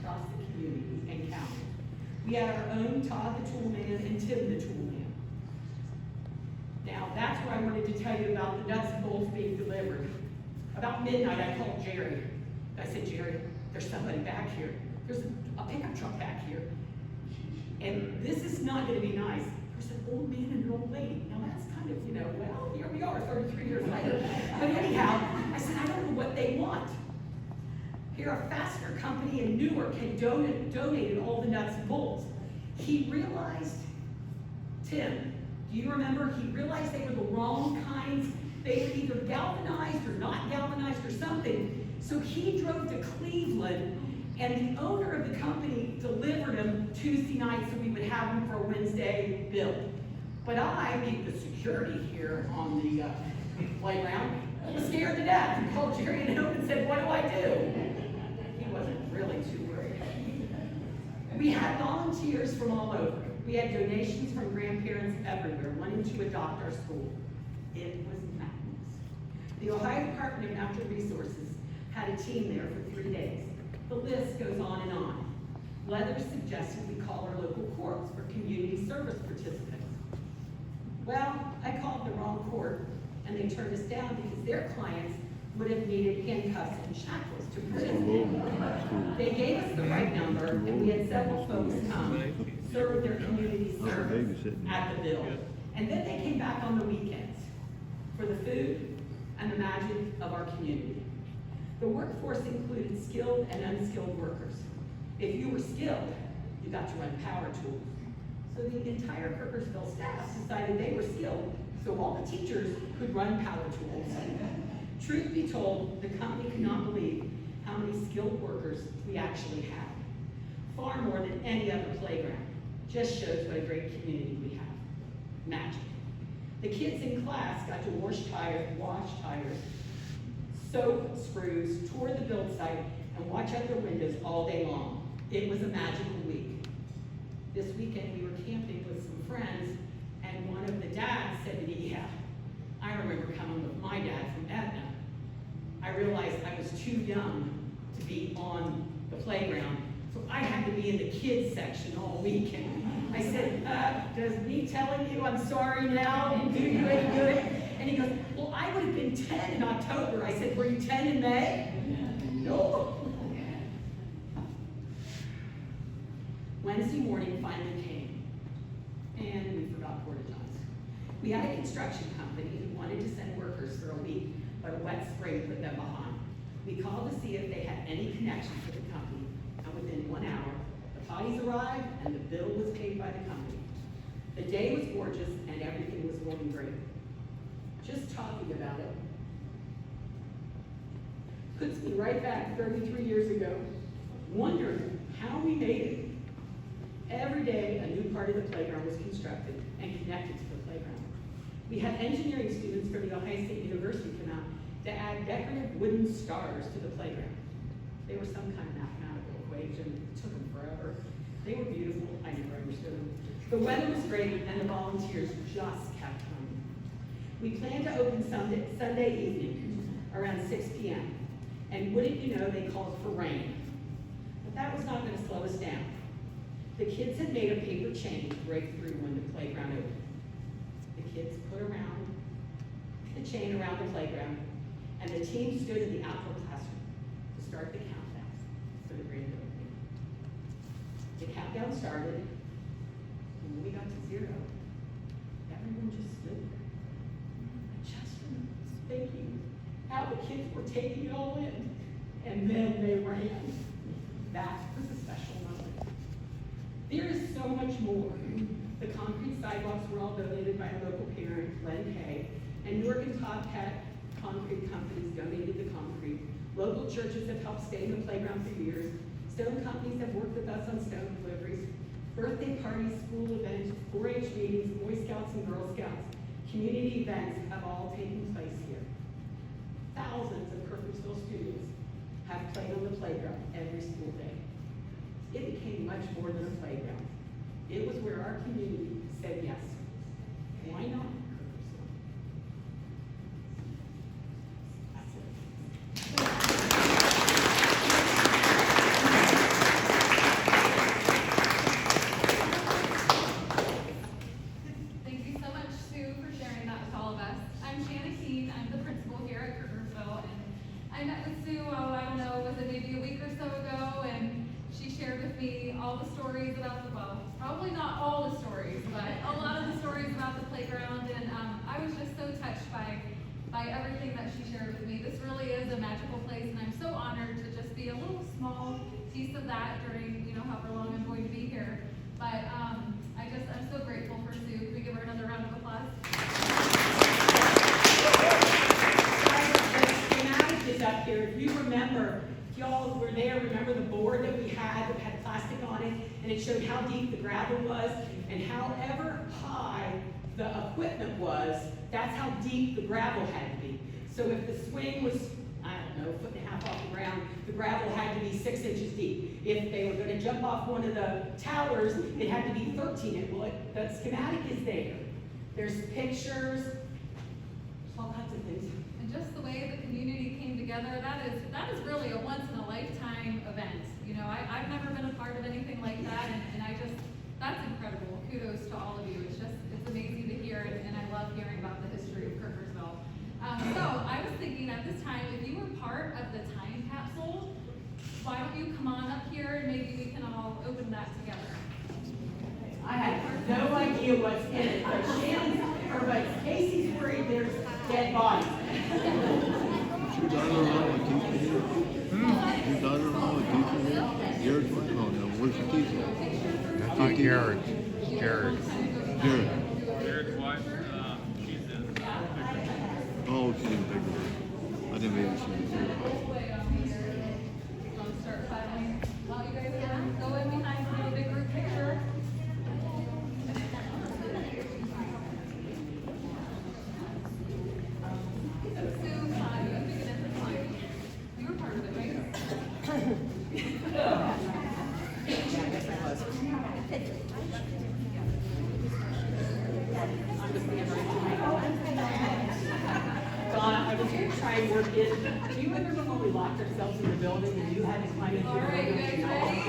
across the community and county. We had our own Todd the Tool Man and Tim the Tool Man. Now, that's where I wanted to tell you about the nuts and bolts being delivered. About midnight, I called Jerry. I said, Jerry, there's somebody back here. There's a pickup truck back here. And this is not gonna be nice. There's an old man and an old lady. Now that's kind of, well, here we are 33 years later. But anyhow, I said, I don't know what they want. Here, a fastener company in Newark had donated all the nuts and bolts. He realized, Tim, do you remember? He realized they were the wrong kinds. They were either galvanized or not galvanized or something. So he drove to Cleveland, and the owner of the company delivered them Tuesday night so we would have them for a Wednesday build. But I, being the security here on the playground, was scared to death and called Jerry and him and said, what do I do? He wasn't really too worried. We had volunteers from all over. We had donations from grandparents everywhere wanting to adopt our school. It was madness. The Ohio Department of Natural Resources had a team there for 3 days. The list goes on and on. Leather suggested we call our local courts for community service participants. Well, I called the wrong court, and they turned us down because their clients would have needed handcuffs and shackles to participate. They gave us the right number, and we had several folks come, serve their community service at the bill. And then they came back on the weekends for the food and the magic of our community. The workforce included skilled and unskilled workers. If you were skilled, you got to run power tools. So the entire Kirkersville staff decided they were skilled, so all the teachers could run power tools. Truth be told, the company could not believe how many skilled workers we actually had. Far more than any other playground. Just shows what a great community we have. Magic. The kids in class got to wash tires, soak screws, tour the build site, and watch out their windows all day long. It was a magical week. This weekend we were camping with some friends, and one of the dads said to me, yeah, I remember coming with my dad from Etna. I realized I was too young to be on the playground, so I had to be in the kids section all weekend. I said, does me telling you I'm sorry now do you any good? And he goes, well, I would have been 10 in October. I said, were you 10 in May? No. Wednesday morning finally came, and we forgot porta johns. We had a construction company who wanted to send workers for a week, but a wet spring put them behind. We called to see if they had any connection to the company, and within 1 hour, the potties arrived and the bill was paid by the company. The day was gorgeous and everything was going great. Just talking about it puts me right back 33 years ago, wondering how we made it. Every day, a new part of the playground was constructed and connected to the playground. We had engineering students from the Ohio State University come out to add decorative wooden stars to the playground. They were some kind of mathematical equation. It took them forever. They were beautiful. I never understood them. The weather was great, and the volunteers just kept coming. We planned to open Sunday evening around 6 p.m. And wouldn't you know, they called for rain. But that was not going to slow us down. The kids had made a paper chain to break through when the playground opened. The kids put around the chain around the playground, and the team stood in the outdoor classroom to start the countdown for the grand opening. The countdown started, and when we got to 0, everyone just stood there. I just remember thinking how the kids were taking it all in, and then they ran. That was a special moment. There is so much more. The concrete sidewalks were all donated by a local parent, Glenn Kay, and Newark and Tomcat concrete companies donated the concrete. Local churches have helped stay in the playground for years. Stone companies have worked with us on stone deliveries. Birthday parties, school events, 4-H meetings, Boy Scouts and Girl Scouts, community events have all taken place here. Thousands of Kirkersville students have played on the playground every school day. It became much more than a playground. It was where our community said yes. Why not Kirkersville? That's it. I met with Sue, I don't know, was it maybe a week or so ago, and she shared with me all the stories about the, well, probably not all the stories, but a lot of the stories about the playground, and I was just so touched by everything that she shared with me. This really is a magical place, and I'm so honored to just be a little small piece of that during, however long I'm going to be here. But I'm so grateful for Sue. Can we give her another round of applause? The schematic is up here. If you remember, if y'all were there, remember the board that we had that had plastic on it, and it showed how deep the gravel was, and however high the equipment was, that's how deep the gravel had to be. So if the swing was, I don't know, 1.5 feet off the ground, the gravel had to be 6 inches deep. If they were going to jump off one of the towers, it had to be 13 inches. Well, the schematic is there. There's pictures, there's all kinds of things. And just the way the community came together, that is really a once in a lifetime event. I've never been a part of anything like that, and that's incredible. Kudos to all of you. It's amazing to hear, and I love hearing about the history of Kirkersville. So I was thinking at this time, if you were part of the time capsule, why don't you come on up here and maybe we can all open that together. I have no idea what's in it, but Casey's worried there's dead bodies. Your daughter-in-law a teacher here? Jared's what? Oh no, where's the teacher? That's not Jared. Jared. Jared's wife, she's in. Oh, she's in bigger. I didn't maybe she was here. Don't start filing. While you guys go in behind for a big group picture. You were part of it, right? Donna, I was going to try and work in. Do you remember when we locked ourselves in the building and you had to climb into the All right, you building? guys ready?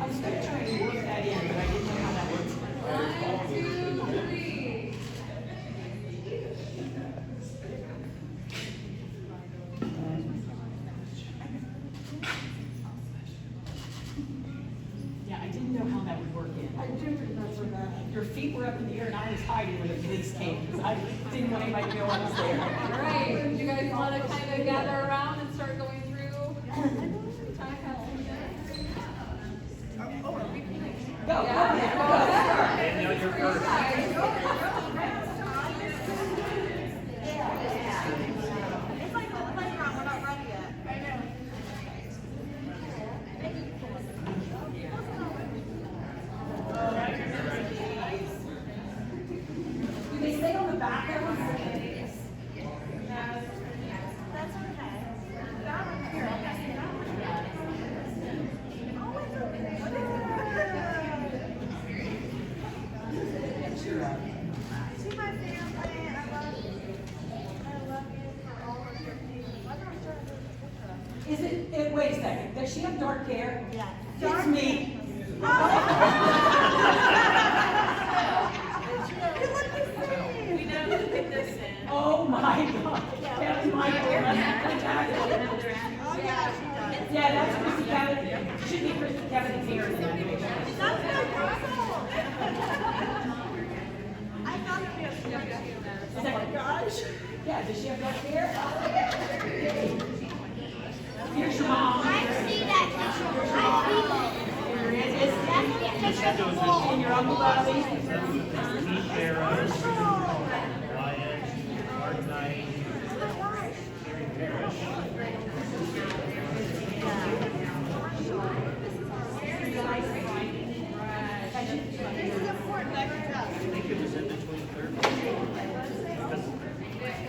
I was going to try and work that in, but I didn't know how that works. 1, 2, 3. Yeah, I didn't know how that would work in. I do remember that. Your feet were up in the air and I was hiding when the police came because I didn't want anybody to know I was there. All right, you guys want to kind of gather around and start going through? Go, go, Danielle, you're first. It's like the playground, we're not ready yet. I know. Do they stay on the back of them? That's okay. That one here. See my family, I love you for all of your things. Why don't I start with a picture? Wait a second, does she have dark hair? Yeah. It's me. You look the same. We know who put this in. Oh my God. Kevin Michael. Oh yeah, she does. Yeah, that's Chrissy Kevin. Should be Chrissy Kevin's hair in that picture. That's my girl. I thought it'd be a picture. Oh my gosh. Yeah, does she have dark hair? Here's your mom. I see that picture. I see that. Here it is. And your Uncle Bobby. Meet Sarah, Wyatt, Mark Knight, Gary Parrish. This is important. I think it was in the 23rd.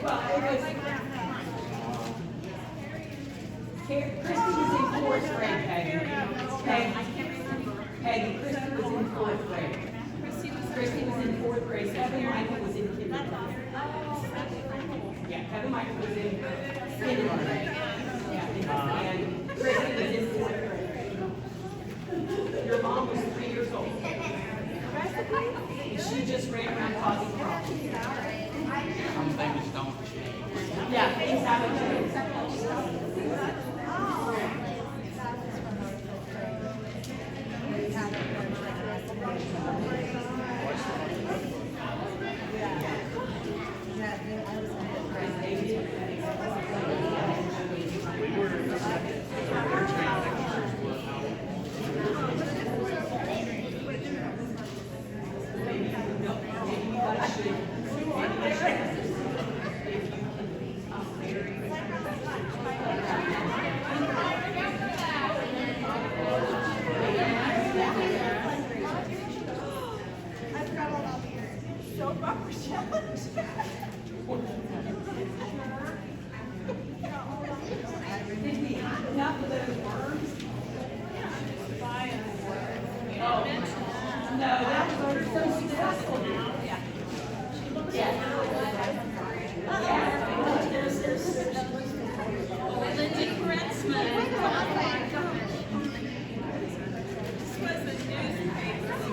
Well, it was. Christy was in 4th grade, Peggy. Peggy, Christy was in 4th grade. Christy was in 4th grade. Kevin Michael was in kindergarten. Yeah, Kevin Michael was in kindergarten. Yeah, and Christy was in 4th grade. Your mom was 3 years old. And she just ran around causing problems. Some things don't change. Yeah, things haven't changed. that was so successful. Yeah.